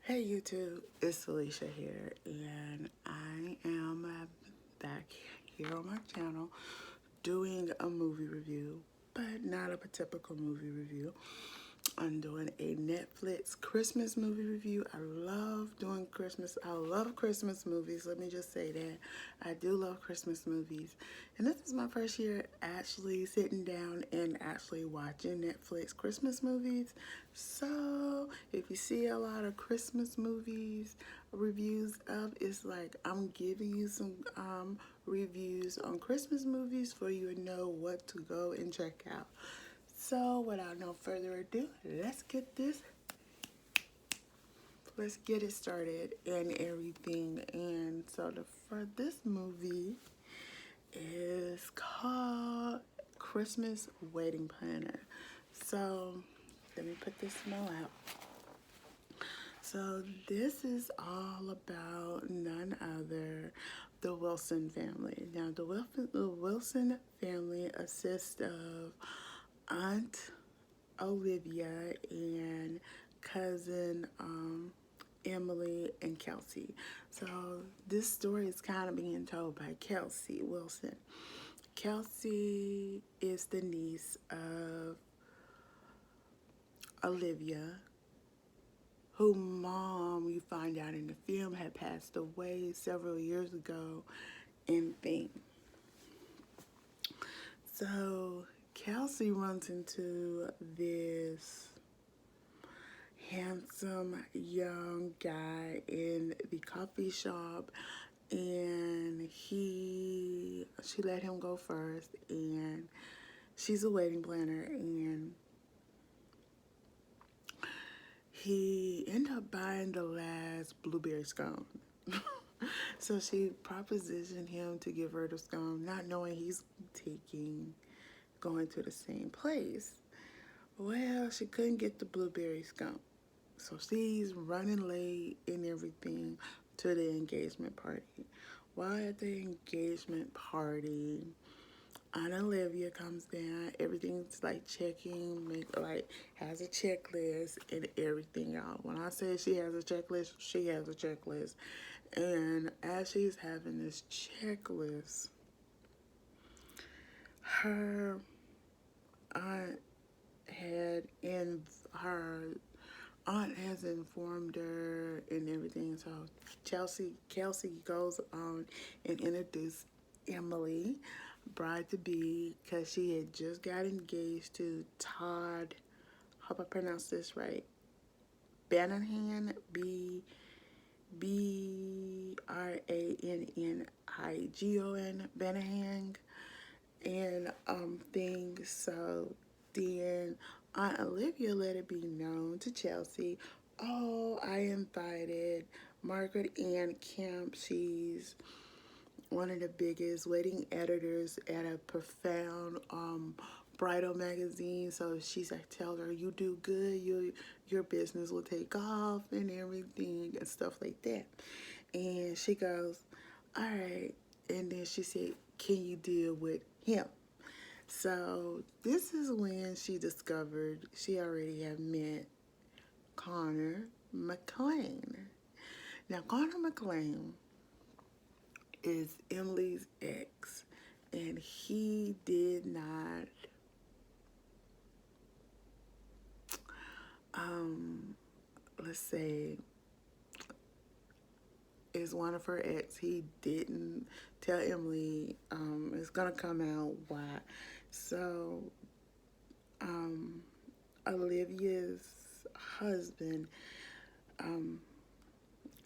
Hey YouTube, it's Alicia here, and I am back here on my channel doing a movie review, but not a typical movie review. I'm doing a Netflix Christmas movie review. I love doing Christmas. I love Christmas movies. Let me just say that. I do love Christmas movies. And this is my first year actually sitting down and actually watching Netflix Christmas movies. So if you see a lot of Christmas movies reviews of, it's like I'm giving you some reviews on Christmas movies for you to know what to go and check out. So without no further ado, let's get it started and everything. And so for this movie is called Christmas Wedding Planner. So let me put this smell out. So this is all about none other the Wilson family. Now the Wilson family consists of Aunt Olivia and cousin Emily and Kelsey. So this story is kind of being told by Kelsey Wilson. Kelsey is the niece of Olivia, whose mom, you find out in the film, had passed away several years ago in thing. So Kelsey runs into this handsome young guy in the coffee shop, and she let him go first, and she's a wedding planner, and he ended up buying the last blueberry scone. So she propositioned him to give her the scone, not knowing he's going to the same place. Well, she couldn't get the blueberry scone. So she's running late and everything to the engagement party. While at the engagement party, Aunt Olivia comes down. Everything's like checking, has a checklist and everything, y'all. When I say she has a checklist, she has a checklist. And as she's having this checklist, her aunt had in her aunt has informed her and everything. So Kelsey goes on and introduced Emily, bride to be, because she had just got engaged to Todd. Hope I pronounced this right. Brannigan, Brannigan, Brannigan, and things. So then Aunt Olivia let it be known to Chelsea, oh, I invited Margaret Ann Kemp. She's one of the biggest wedding editors at a profound bridal magazine. So she's like, tell her you do good, your business will take off and everything and stuff like that. And she goes, all right. And then she said, can you deal with him? So this is when she discovered she already had met Connor McLean. Now Connor McLean is Emily's ex, and he did not let's say is one of her ex. He didn't tell Emily. It's gonna come out why. So Olivia's husband,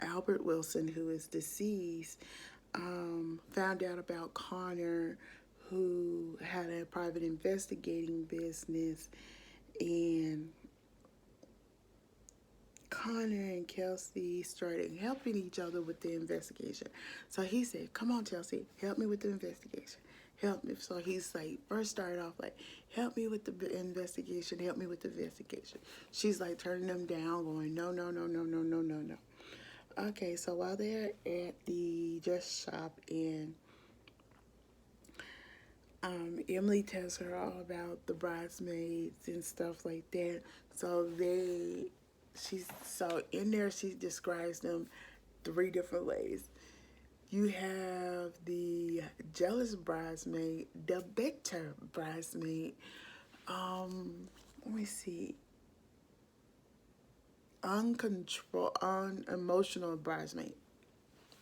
Albert Wilson, who is deceased, found out about Connor, who had a private investigating business, and Connor and Kelsey started helping each other with the investigation. So he said, come on, Chelsea, help me with the investigation. Help me. So he's like, first started off like, help me with the investigation, help me with the investigation. She's like turning them down, going, no, no, no, no, no, no, no, no. Okay, so while they're at the dress shop, and Emily tells her all about the bridesmaids and stuff like that. So she's so in there. She describes them three different ways. You have the jealous bridesmaid, the bitter bridesmaid. Let me see, unemotional bridesmaid.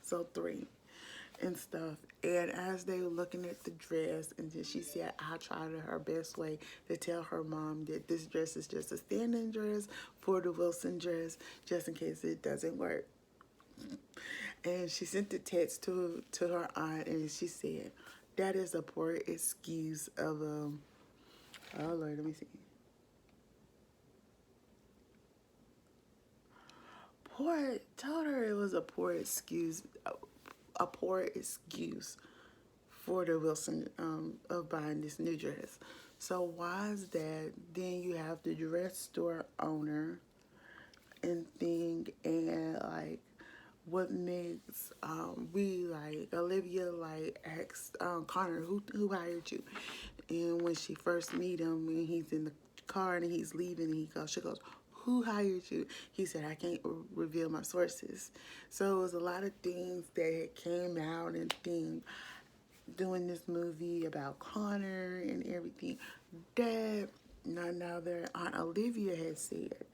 So three and stuff. And as they were looking at the dress, and then she said, I tried her best way to tell her mom that this dress is just a stand-in dress for the Wilson dress, just in case it doesn't work. And she sent the text to her aunt, and she said, that is a poor excuse of oh Lord, let me see. Poor told her it was a poor excuse for the Wilson of buying this new dress. So why is that? Then you have the dress store owner and thing, and like what makes we like Olivia like asked Connor who hired you, and when she first meet him, when he's in the car and he's leaving, and she goes, who hired you? He said, I can't reveal my sources. So it was a lot of things that came out and things doing this movie about Connor and everything that none other Aunt Olivia had said.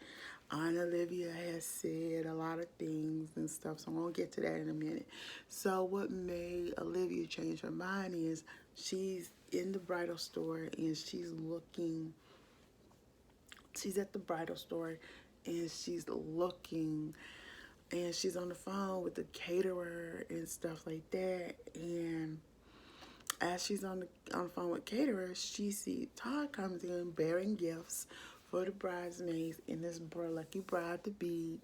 Aunt Olivia has said a lot of things and stuff, so I'm gonna get to that in a minute. So what made Olivia change her mind is she's in the bridal store and she's at the bridal store and she's looking, and she's on the phone with the caterer and stuff like that. And as she's on the phone with caterer, she sees Todd comes in bearing gifts for the bridesmaids and this lucky bride to be.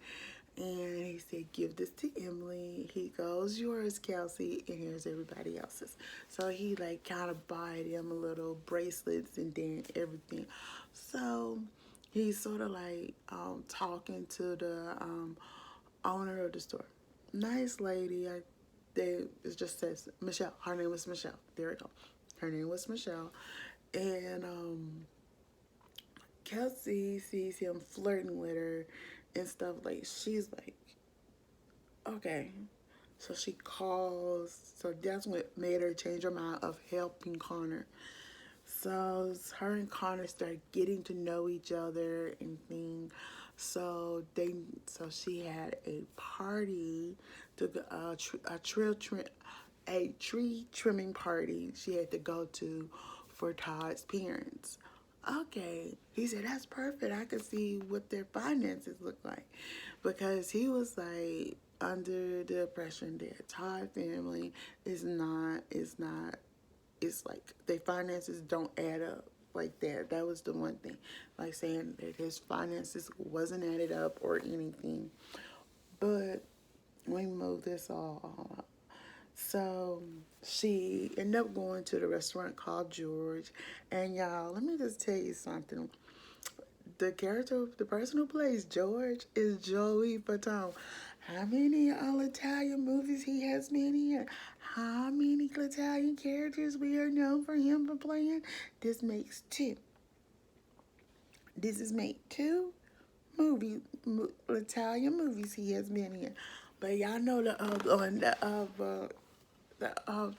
And he said, give this to Emily. He goes, yours, Kelsey, and here's everybody else's. So he like kind of bought him a little bracelets and then everything. So he's sort of like talking to the owner of the store. Nice lady. It just says Michelle. Her name was Michelle. There we go. Her name was Michelle. And Kelsey sees him flirting with her and stuff. Like, she's like, okay. So she calls. So that's what made her change her mind of helping Connor. So her and Connor start getting to know each other and things. So she had a party to a tree trimming party she had to go to for Todd's parents. Okay, he said that's perfect. I could see what their finances look like, because he was like under the impression that Todd family is not, it's like their finances don't add up like that. That was the one thing, like saying that his finances wasn't added up or anything. But we move this all up. So she ended up going to the restaurant called George. And y'all, let me just tell you something. The person who plays George is Joey Fatone. How many all Italian movies he has been in? How many Italian characters we are known for him for playing? This makes two. This is make two Italian movies he has been in. But y'all know the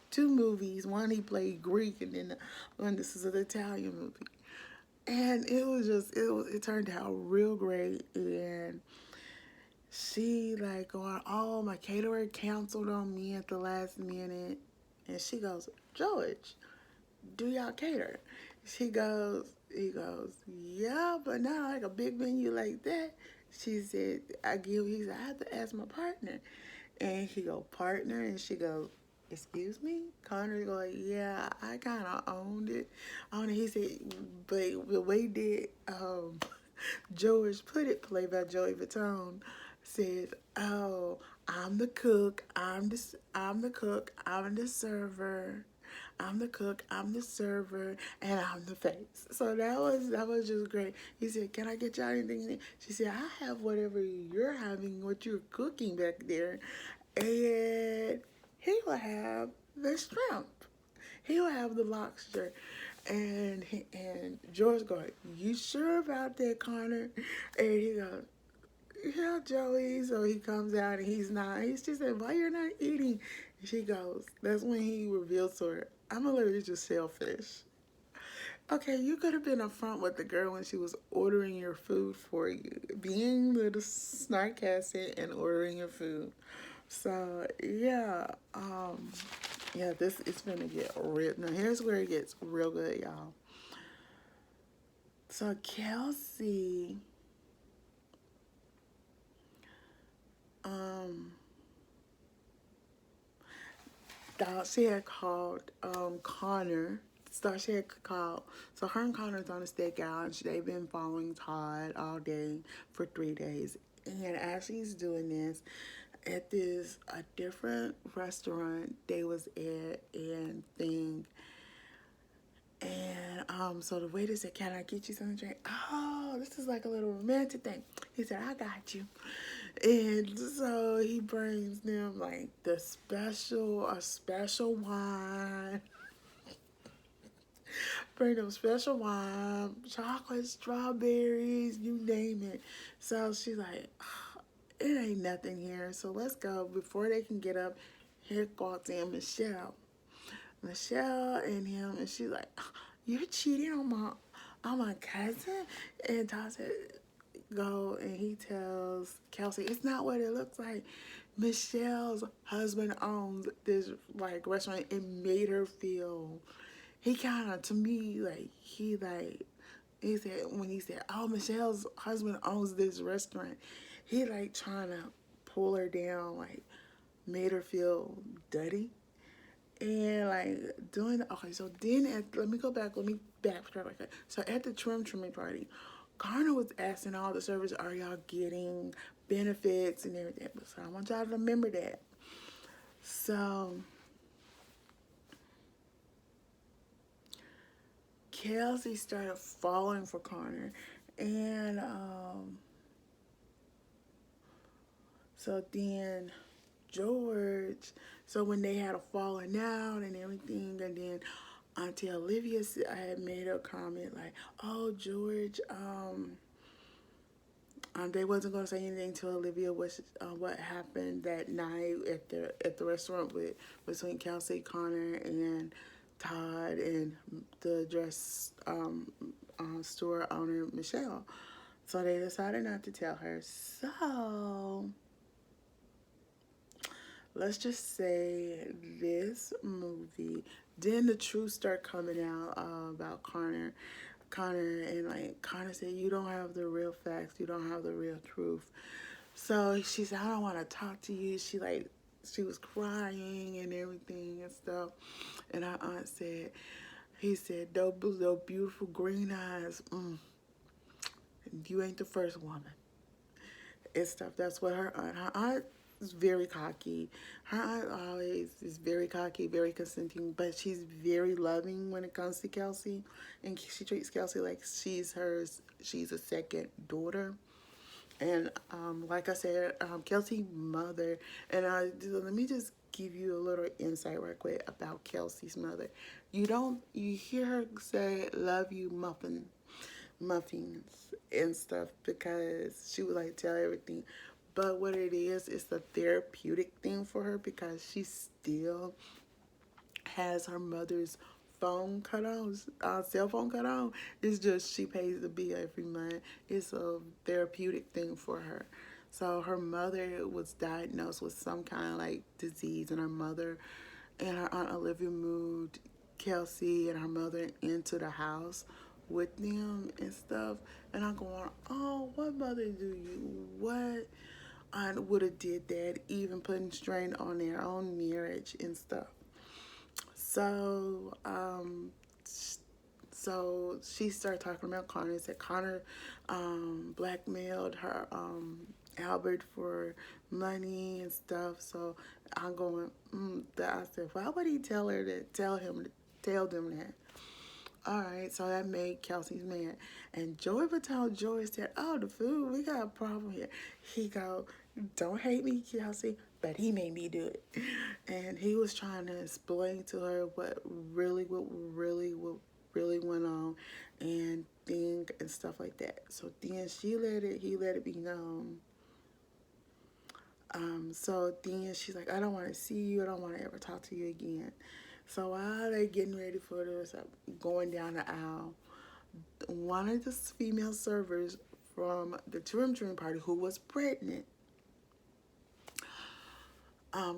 two movies. One he played Greek, and then the one this is an Italian movie. And it turned out real great. And she like going, oh, my caterer canceled on me at the last minute. And she goes, George, do y'all cater? He goes, yeah, but not like a big menu like that. She said, he said, I have to ask my partner. And he go, partner? And she goes, excuse me? Connor go, yeah, I kind of owned it. He said, but the way that George put it, played by Joey Fatone, said, oh, I'm the cook, I'm the cook, I'm the server. I'm the cook, I'm the server, and I'm the face. So that was just great. He said, can I get y'all anything? She said, I have whatever you're having, what you're cooking back there. And he will have the shrimp. He will have the lobster. And George goes, you sure about that, Connor? And he goes, yeah, Joey. So he comes out and he's not. She said, why you're not eating? And she goes, that's when he reveals to her, I'm allergic to shellfish. Okay, you could have been upfront with the girl when she was ordering your food for you, being little sarcastic and ordering your food. So yeah, this is gonna get real. Now here's where it gets real good, y'all. So Kelsey, um, thought she had called Connor. Thought she had called. So her and Connor's on a stakeout, and they've been following Todd all day for 3 days. And as she's doing this, at this a different restaurant they was at and thing, and so the waiter said, "Can I get you something to drink?" Oh, this is like a little romantic thing. He said, "I got you," and so he brings them like a special wine. Bring them special wine, chocolate, strawberries, you name it. So she's like, oh, it ain't nothing here. So let's go. Before they can get up, here walks in Michelle. Michelle and him, and she's like, "You're cheating on my cousin." And Todd said, "Go," and he tells Kelsey, "It's not what it looks like." Michelle's husband owns this like restaurant. It made her feel. He kind of, to me, like he said when he said, "Oh, Michelle's husband owns this restaurant," he like trying to pull her down, like made her feel dirty. And like doing okay, so then let me go back, let me backtrack like that. So at the trimming party, Garner was asking all the servers, are y'all getting benefits and everything? So I want y'all to remember that. So Kelsey started falling for Connor, and so then George, so when they had a falling out and everything, and then Auntie Olivia had made a comment like, "Oh, George, they wasn't gonna say anything to Olivia what happened that night at the restaurant with between Kelsey, Connor, and Todd and the dress store owner Michelle." So they decided not to tell her. So let's just say this movie, then the truth start coming out about Connor, and like Connor said, "You don't have the real facts, you don't have the real truth." So she said, "I don't want to talk to you." She was crying and everything and stuff. And our aunt said, he said, those beautiful green eyes, you ain't the first woman and stuff. That's what her aunt is very cocky. Her aunt always is very cocky, very consenting, but she's very loving when it comes to Kelsey, and she treats Kelsey like she's a second daughter. And like I said, Kelsey's mother, and let me just give you a little insight right quick about Kelsey's mother. You hear her say "love you muffins and stuff," because she would like tell everything. But what it is, it's a therapeutic thing for her because she still has her mother's phone cut on, cell phone cut on. It's just she pays the bill every month. It's a therapeutic thing for her. So her mother was diagnosed with some kind of like disease, and her mother and her aunt Olivia moved Kelsey and her mother into the house with them and stuff. And I'm going, oh, what mother do you? What aunt would have did that, even putting strain on their own marriage and stuff. So, so she started talking about Connor. And said Connor blackmailed her Albert for money and stuff. So I'm going. I said, why would he tell her that? Tell them that. All right, so that made Kelsey's mad. And Joey Patel, Joey said, "Oh, the food, we got a problem here." He go, "Don't hate me, Kelsey, but he made me do it." And he was trying to explain to her what really went on, and think and stuff like that. So then he let it be known. So then she's like, I don't want to see you. I don't want to ever talk to you again. So while they're getting ready for this, going down the aisle, one of the female servers from the Trim party who was pregnant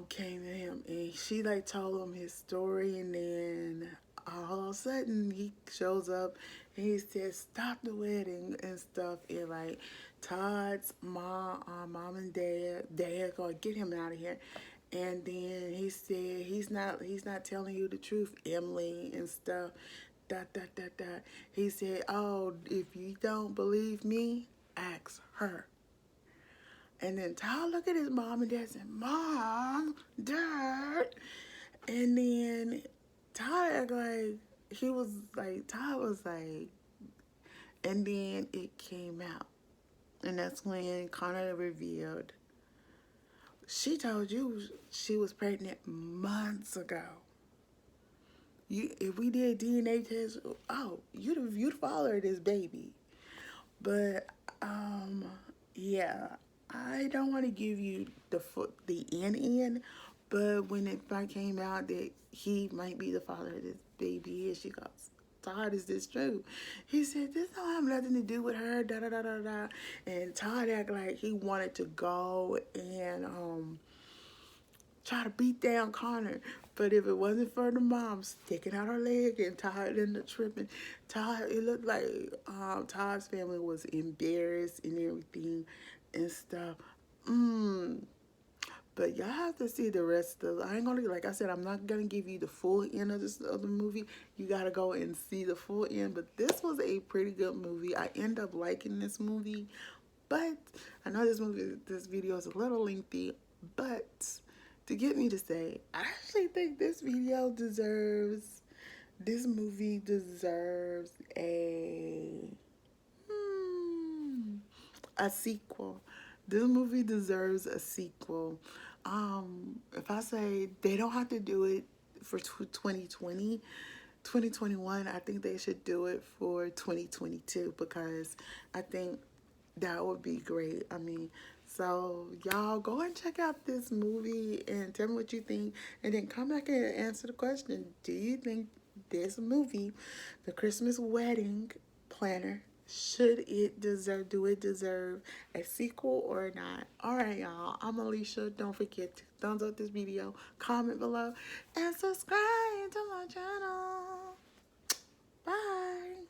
came to him, and she like told him his story, and then all of a sudden he shows up and he says stop the wedding and stuff, and like Todd's mom and dad gonna get him out of here. And then he said he's not telling you the truth, Emily, and stuff. Dot dot dot dot. He said, oh, if you don't believe me, ask her. And then Todd looked at his mom and dad and said, Mom, Dad. And then Todd acted like Todd was like, and then it came out. And that's when Connor revealed, she told you she was pregnant months ago. If we did DNA test, oh, you the father of this baby. But yeah, I don't want to give you the end, but when it came out that he might be the father of this baby, and she goes, Todd, is this true? He said, this don't have nothing to do with her, da da da da da. And Todd acted like he wanted to go and try to beat down Connor. But if it wasn't for the mom sticking out her leg and Todd in the tripping, it looked like Todd's family was embarrassed and everything and stuff. But y'all have to see the rest of. I ain't gonna, like I said, I'm not gonna give you the full end of the movie. You gotta go and see the full end. But this was a pretty good movie. I end up liking this movie, but I know this video is a little lengthy, but to get me to say, I actually think this movie deserves a sequel. This movie deserves a sequel. If I say they don't have to do it for 2020, 2021, I think they should do it for 2022, because I think that would be great. I mean, so y'all go and check out this movie and tell me what you think, and then come back and answer the question. Do you think this movie, The Christmas Wedding Planner, do it deserve a sequel or not? Alright, y'all, I'm Alicia. Don't forget to thumbs up this video, comment below, and subscribe to my channel. Bye.